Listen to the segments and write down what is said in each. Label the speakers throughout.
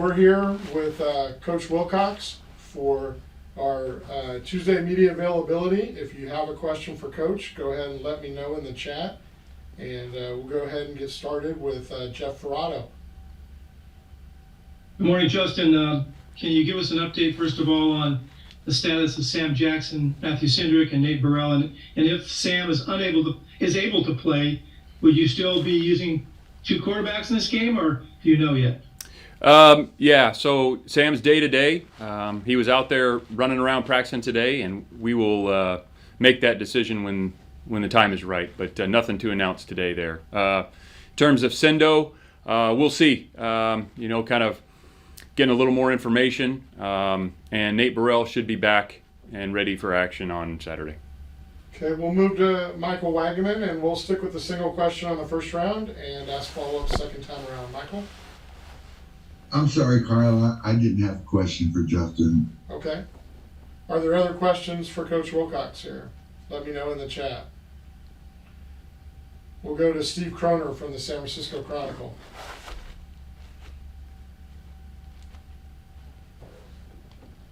Speaker 1: we're here with Coach Wilcox for our Tuesday media availability. If you have a question for Coach, go ahead and let me know in the chat, and we'll go ahead and get started with Jeff Ferrato.
Speaker 2: Good morning, Justin. Can you give us an update, first of all, on the status of Sam Jackson, Matthew Cindric, and Nate Burrell? And if Sam is able to play, would you still be using two quarterbacks in this game, or do you know yet?
Speaker 3: Yeah, so Sam's day to day. He was out there running around practicing today, and we will make that decision when the time is right. But nothing to announce today there. In terms of Cindo, we'll see. Kind of getting a little more information. And Nate Burrell should be back and ready for action on Saturday.
Speaker 1: Okay, we'll move to Michael Wagaman, and we'll stick with the single question on the first round and ask follow-up second time around. Michael?
Speaker 4: I'm sorry, Carl. I didn't have a question for Justin.
Speaker 1: Okay. Are there other questions for Coach Wilcox here? Let me know in the chat. We'll go to Steve Kroner from the San Francisco Chronicle.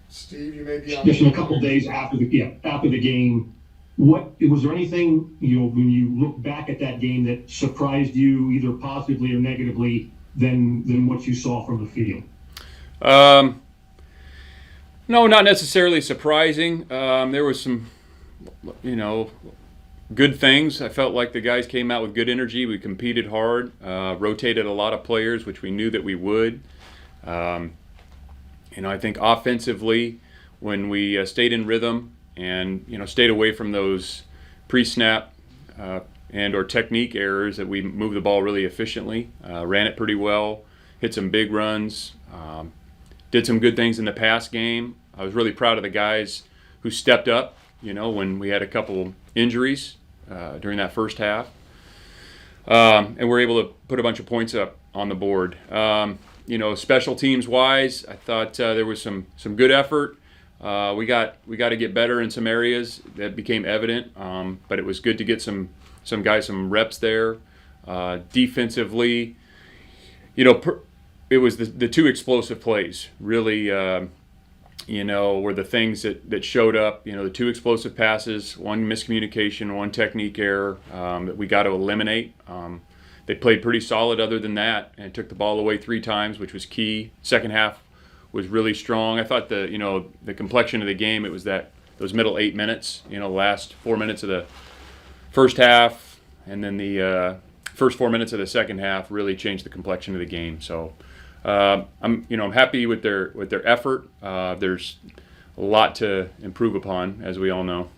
Speaker 1: Steve, you may be on.
Speaker 5: Just in a couple of days after the game, what was there anything when you look back at that game that surprised you either positively or negatively than what you saw from the field?
Speaker 3: No, not necessarily surprising. There was some, good things. I felt like the guys came out with good energy. We competed hard, rotated a lot of players, which we knew that we would. I think offensively, when we stayed in rhythm and stayed away from those pre-snap and or technique errors, that we moved the ball really efficiently, ran it pretty well, hit some big runs, did some good things in the pass game. I was really proud of the guys who stepped up, when we had a couple injuries during that first half, and we're able to put a bunch of points up on the board. Special teams wise, I thought there was some good effort. We got to get better in some areas that became evident, but it was good to get some guys some reps there. Defensively, it was the two explosive plays really, were the things that showed up. The two explosive passes, one miscommunication, one technique error that we got to eliminate. They played pretty solid other than that, and took the ball away 3 times, which was key. Second half was really strong. I thought the complexion of the game, it was those middle 8 minutes, the last 4 minutes of the first half, and then the first 4 minutes of the second half really changed the complexion of the game. So I'm happy with their effort. There's a lot to improve upon, as we all know.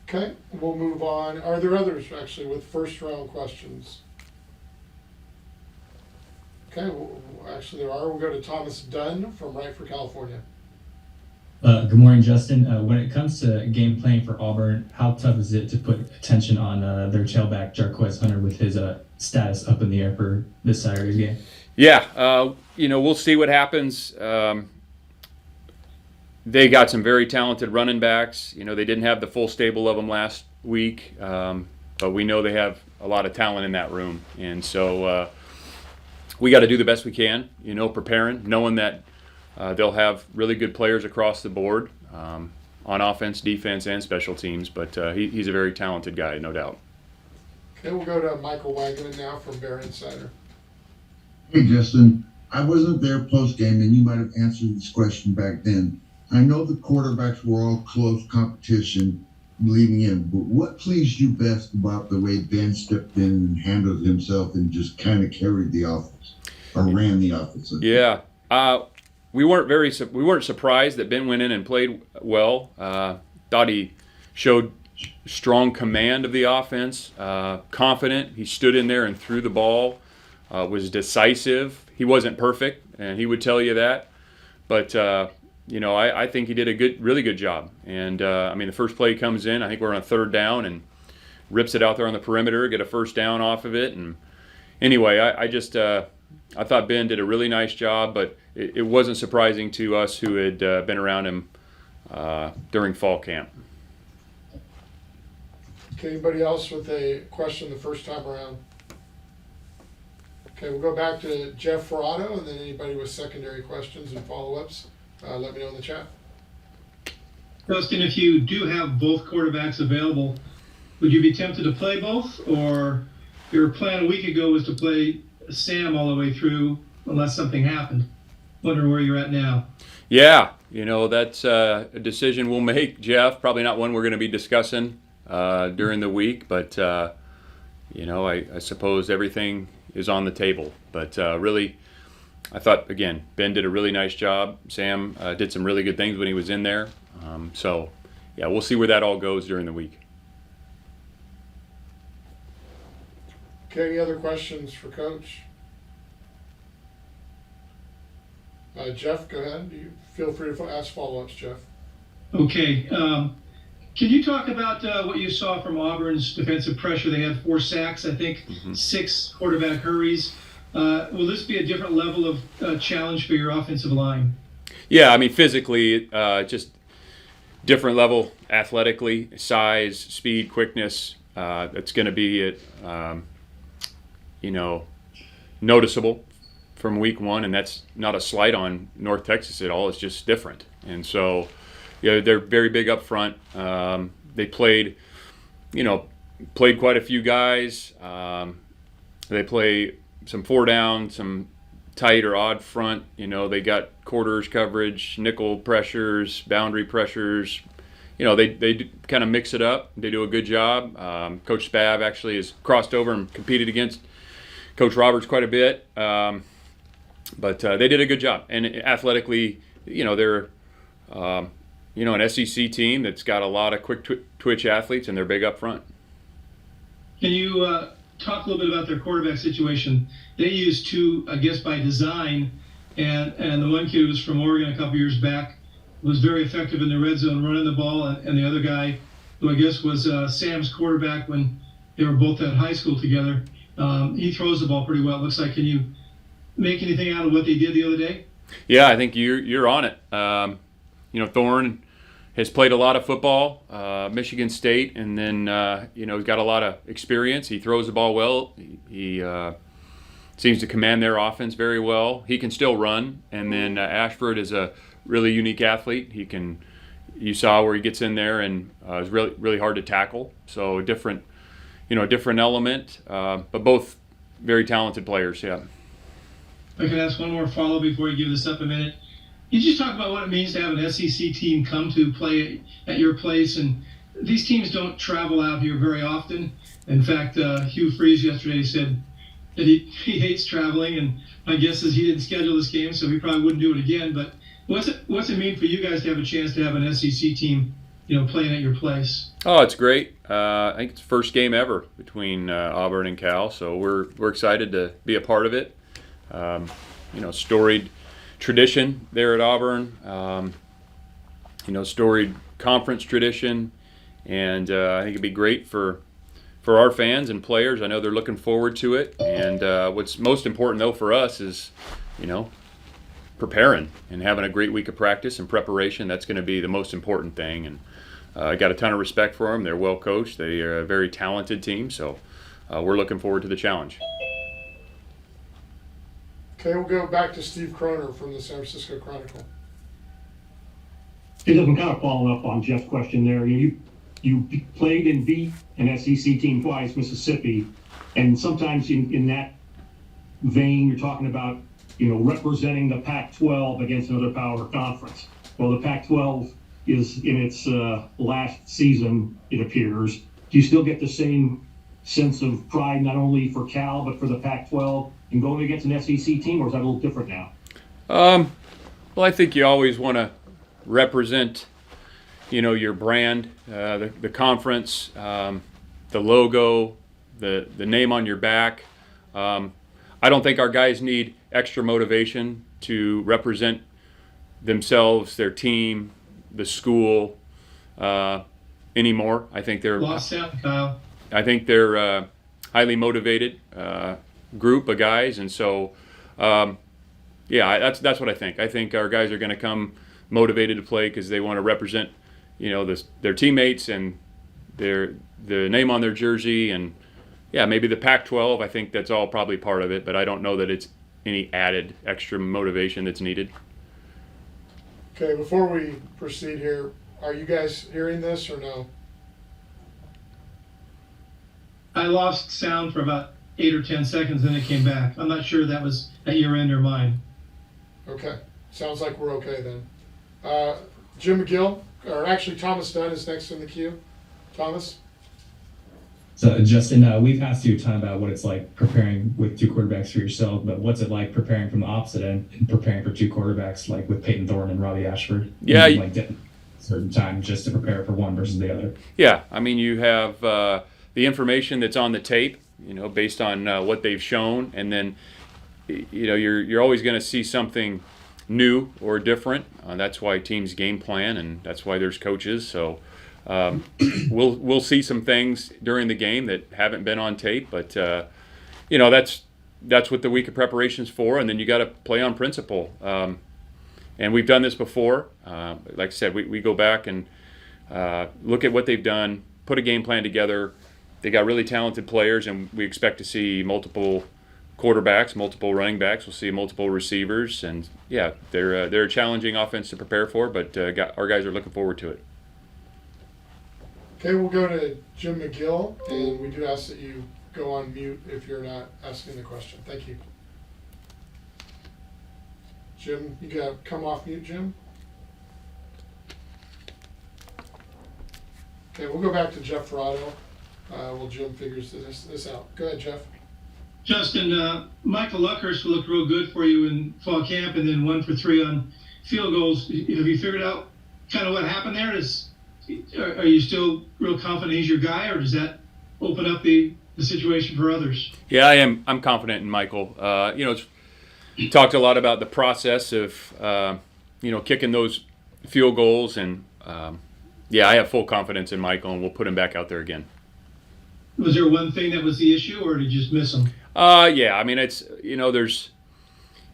Speaker 1: Okay, we'll move on. Are there others actually with first round questions? Okay, actually there are. We'll go to Thomas Dunn from Right for California.
Speaker 6: Good morning, Justin. When it comes to game playing for Auburn, how tough is it to put attention on their tailback, Jarquez Hunter, with his status up in the air for this Saturday's game?
Speaker 3: Yeah, we'll see what happens. They got some very talented running backs. They didn't have the full stable of them last week, but we know they have a lot of talent in that room. And so we got to do the best we can, preparing, knowing that they'll have really good players across the board on offense, defense, and special teams. But he's a very talented guy, no doubt.
Speaker 1: Okay, we'll go to Michael Wagaman now from Bear Insider.
Speaker 4: Hey, Justin. I wasn't there post-game, and you might have answered this question back then. I know the quarterbacks were all close competition leading in, but what pleased you best about the way Ben stepped in and handled himself and just kind of carried the offense, or ran the offense?
Speaker 3: Yeah, we weren't surprised that Ben went in and played well. Thought he showed strong command of the offense, confident. He stood in there and threw the ball, was decisive. He wasn't perfect, and he would tell you that, but I think he did a really good job. And the first play comes in. I think we're on a third down and rips it out there on the perimeter, get a first down off of it. And anyway, I thought Ben did a really nice job, but it wasn't surprising to us who had been around him during fall camp.
Speaker 1: Okay, anybody else with a question the first time around? Okay, we'll go back to Jeff Ferrato, and then anybody with secondary questions and follow-ups, let me know in the chat.
Speaker 2: Justin, if you do have both quarterbacks available, would you be tempted to play both, or your plan a week ago was to play Sam all the way through unless something happened? Wondering where you're at now.
Speaker 3: Yeah, that's a decision we'll make, Jeff. Probably not one we're going to be discussing during the week, but I suppose everything is on the table. But really, I thought, again, Ben did a really nice job. Sam did some really good things when he was in there. So, yeah, we'll see where that all goes during the week.
Speaker 1: Okay, any other questions for Coach? Jeff, go ahead. You feel free to ask follow-ups, Jeff.
Speaker 2: Okay. Can you talk about what you saw from Auburn's defensive pressure? They had 4 sacks, I think, 6 quarterback hurries. Will this be a different level of challenge for your offensive line?
Speaker 3: Yeah, I mean, physically, just different level athletically, size, speed, quickness. That's going to be, noticeable from week one, and that's not a slight on North Texas at all. It's just different. And so, they're very big up front. They played quite a few guys. They play some 4 down, some tight or odd front. They got quarters coverage, nickel pressures, boundary pressures. They kind of mix it up. They do a good job. Coach Spav actually has crossed over and competed against Coach Roberts quite a bit. But they did a good job. And athletically, they're an SEC team that's got a lot of quick twitch athletes, and they're big up front.
Speaker 2: Can you talk a little bit about their quarterback situation? They used 2, I guess, by design, and the one kid who was from Oregon a couple years back was very effective in the red zone running the ball, and the other guy, who I guess was Sam's quarterback when they were both at high school together, he throws the ball pretty well, it looks like. Can you make anything out of what they did the other day?
Speaker 3: Yeah, I think you're on it. Thorne has played a lot of football, Michigan State, and then he's got a lot of experience. He throws the ball well. He seems to command their offense very well. He can still run, and then Ashford is a really unique athlete. You saw where he gets in there and is really really hard to tackle. So a different element, but both very talented players. Yeah.
Speaker 2: I can ask one more follow before you give this up a minute. You just talk about what it means to have an SEC team come to play at your place, and these teams don't travel out here very often. In fact, Hugh Freeze yesterday said that he hates traveling, and my guess is he didn't schedule this game, so he probably wouldn't do it again. But what's it mean for you guys to have a chance to have an SEC team, playing at your place?
Speaker 3: Oh, it's great. I think it's the first game ever between Auburn and Cal, so we're excited to be a part of it. Storied tradition there at Auburn, storied conference tradition, and I think it'd be great for our fans and players. I know they're looking forward to it, and what's most important though for us is, preparing and having a great week of practice and preparation. That's going to be the most important thing, and I got a ton of respect for them. They're well coached. They are a very talented team, so we're looking forward to the challenge.
Speaker 1: Okay, we'll go back to Steve Croner from the San Francisco Chronicle.
Speaker 5: It doesn't kind of follow up on Jeff's question there. You played and beat an SEC team twice, Mississippi, and sometimes in that vein, you're talking about representing the Pac-12 against another power conference. Well, the Pac-12 is in its last season, it appears. Do you still get the same sense of pride, not only for Cal but for the Pac-12? And going against an SEC team, or is that a little different now?
Speaker 3: Well, I think you always want to represent, your brand, the conference, the logo, the name on your back. I don't think our guys need extra motivation to represent themselves, their team, the school anymore. I think they're
Speaker 2: Lost out, Kyle.
Speaker 3: I think they're highly motivated group of guys, and so that's what I think. I think our guys are going to come motivated to play because they want to represent, their teammates and the name on their jersey, and yeah, maybe the Pac-12. I think that's all probably part of it, but I don't know that it's any added extra motivation that's needed.
Speaker 1: Okay, before we proceed here, are you guys hearing this or no?
Speaker 2: I lost sound for about 8 or 10 seconds, then it came back. I'm not sure that was at your end or mine.
Speaker 1: Okay, sounds like we're okay then. Jim McGill, or actually Thomas Dunn is next in the queue. Thomas?
Speaker 6: So, Justin, we've asked you a ton about what it's like preparing with two quarterbacks for yourself, but what's it like preparing from the opposite end and preparing for two quarterbacks, like with Peyton Thorne and Robbie Ashford?
Speaker 3: Yeah.
Speaker 6: And, like, a certain time just to prepare for one versus the other.
Speaker 3: Yeah, I mean, you have the information that's on the tape, based on what they've shown, and then, you're always going to see something new or different. That's why teams game plan, and that's why there's coaches. So we'll see some things during the game that haven't been on tape, but that's what the week of preparation's for, and then you got to play on principle. And we've done this before. Like I said, we go back and look at what they've done, put a game plan together. They got really talented players, and we expect to see multiple quarterbacks, multiple running backs. We'll see multiple receivers, and yeah, they're a challenging offense to prepare for, but our guys are looking forward to it.
Speaker 1: Okay, we'll go to Jim McGill, and we do ask that you go on mute if you're not asking the question. Thank you. Jim, you gotta come off mute, Jim. Okay, we'll go back to Jeff Ferrato while Jim figures this out. Go ahead, Jeff.
Speaker 2: Justin, Michael Luckhurst looked real good for you in fall camp, and then 1 for 3 on field goals. Have you figured out kind of what happened there? Are you still real confident he's your guy, or does that open up the situation for others?
Speaker 3: Yeah, I am. I'm confident in Michael. Talked a lot about the process of kicking those field goals, and I have full confidence in Michael, and we'll put him back out there again.
Speaker 2: Was there one thing that was the issue, or did you just miss him?
Speaker 3: Yeah. I mean, it's there's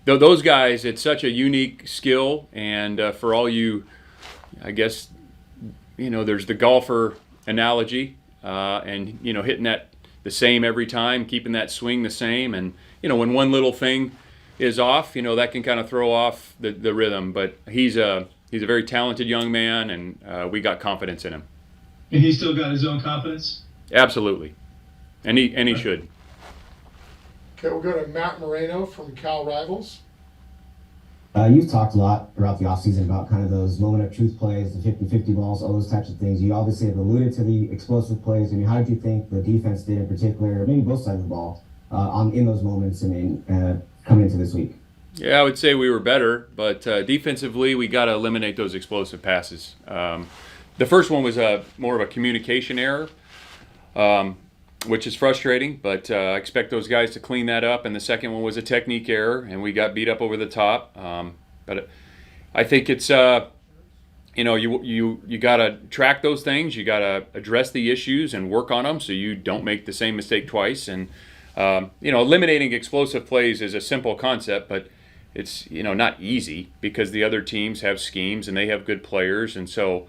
Speaker 3: those guys. It's such a unique skill, and for all you, I guess, there's the golfer analogy, and hitting that the same every time, keeping that swing the same, and when one little thing is off, that can kind of throw off the rhythm. But he's a very talented young man, and we got confidence in him.
Speaker 2: And he still got his own confidence?
Speaker 3: Absolutely, and he should.
Speaker 1: Okay, we'll go to Matt Moreno from Cal Rivals.
Speaker 7: You've talked a lot throughout the offseason about kind of those moment of truth plays, the 50-50 balls, all those types of things. You obviously have alluded to the explosive plays. I mean, how did you think the defense did in particular, maybe both sides of the ball, in those moments and coming into this week?
Speaker 3: Yeah, I would say we were better, but defensively, we got to eliminate those explosive passes. The first one was more of a communication error, which is frustrating, but I expect those guys to clean that up. And the second one was a technique error, and we got beat up over the top. But I think it's you got to track those things. You got to address the issues and work on them so you don't make the same mistake twice. And eliminating explosive plays is a simple concept, but it's not easy because the other teams have schemes and they have good players, and so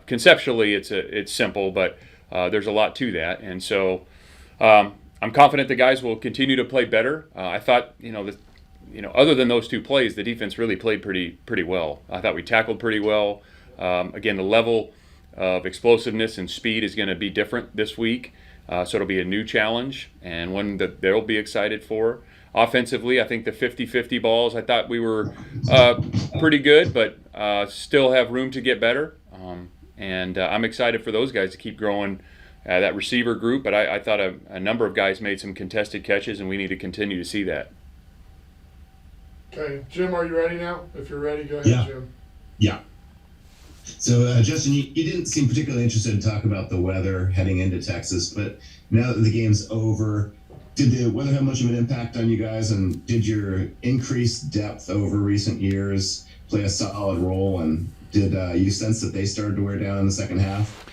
Speaker 3: conceptually it's simple, but there's a lot to that. And so I'm confident the guys will continue to play better. I thought other than those two plays, the defense really played pretty well. I thought we tackled pretty well. Again, the level of explosiveness and speed is going to be different this week. So it'll be a new challenge and one that they'll be excited for. Offensively, I think the 50-50 balls, I thought we were pretty good, but still have room to get better. And I'm excited for those guys to keep growing that receiver group. But I thought a number of guys made some contested catches, and we need to continue to see that.
Speaker 1: Okay, Jim, are you ready now? If you're ready, go ahead, Jim.
Speaker 8: Yeah. So, Justin, you didn't seem particularly interested to talk about the weather heading into Texas, but now that the game's over, did the weather have much of an impact on you guys, and did your increased depth over recent years play a solid role, and did you sense that they started to wear down in the second half?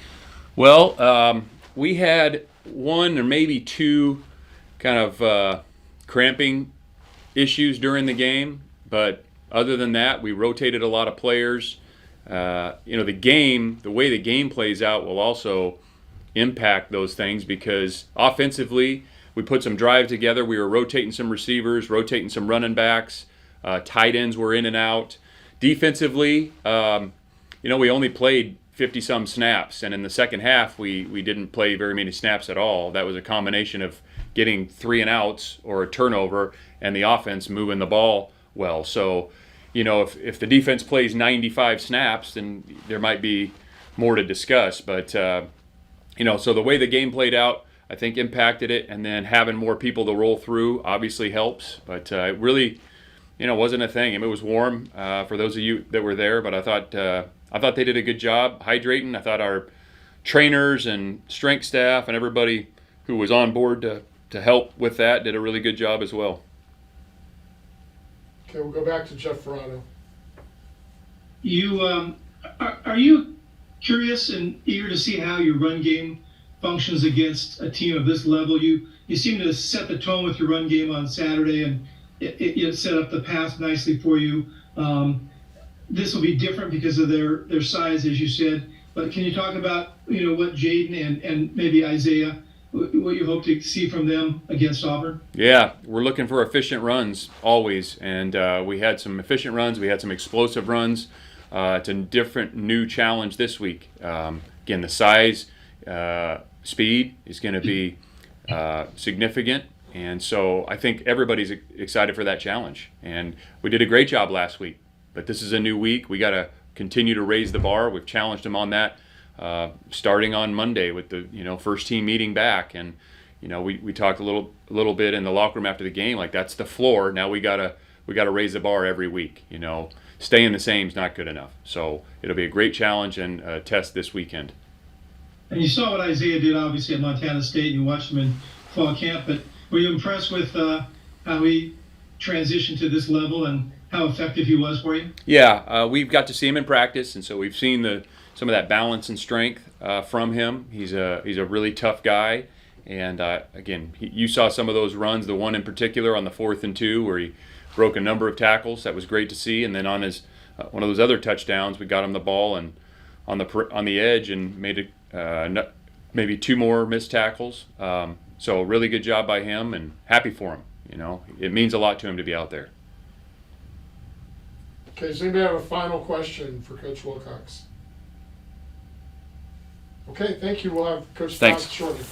Speaker 3: Well, we had one or maybe two kind of cramping issues during the game, but other than that, we rotated a lot of players. The way the game plays out will also impact those things, because offensively we put some drives together. We were rotating some receivers, rotating some running backs, tight ends were in and out. Defensively, we only played 50-some snaps, and in the second half we didn't play very many snaps at all. That was a combination of getting 3 and outs or a turnover and the offense moving the ball well. So, if the defense plays 95 snaps, then there might be more to discuss. But, so the way the game played out, I think impacted it, and then having more people to roll through obviously helps. But it really, wasn't a thing. I mean, it was warm for those of you that were there, but I thought they did a good job hydrating. I thought our trainers and strength staff and everybody who was on board to help with that did a really good job as well.
Speaker 1: Okay, we'll go back to Jeff Ferrano.
Speaker 2: You are you curious and eager to see how your run game functions against a team of this level? You seem to set the tone with your run game on Saturday, and it set up the path nicely for you. This will be different because of their size, as you said. But can you talk about what Jaden and maybe Isaiah, what you hope to see from them against Auburn?
Speaker 3: Yeah, we're looking for efficient runs always, and we had some efficient runs. We had some explosive runs. It's a different, new challenge this week. Again, the size, speed is going to be significant, and so I think everybody's excited for that challenge. And we did a great job last week, but this is a new week. We got to continue to raise the bar. We've challenged them on that. Starting on Monday with the first team meeting back, and we talked a little bit in the locker room after the game, like that's the floor. Now we gotta raise the bar every week. Staying the same is not good enough. So it'll be a great challenge and a test this weekend.
Speaker 2: And you saw what Isaiah did obviously at Montana State, and you watched him in fall camp. But were you impressed with how he transitioned to this level and how effective he was for you?
Speaker 3: Yeah, we've got to see him in practice, and so we've seen some of that balance and strength from him. He's a really tough guy, and again, you saw some of those runs. The one in particular on the 4th and 2 where he broke a number of tackles. That was great to see. And then on his one of those other touchdowns, we got him the ball and on the edge and made maybe 2 more missed tackles. So really good job by him, and happy for him. It means a lot to him to be out there.
Speaker 1: Okay, does anybody have a final question for Coach Wilcox? Okay, thank you. We'll have Coach
Speaker 3: Thanks.
Speaker 1: Fox shortly.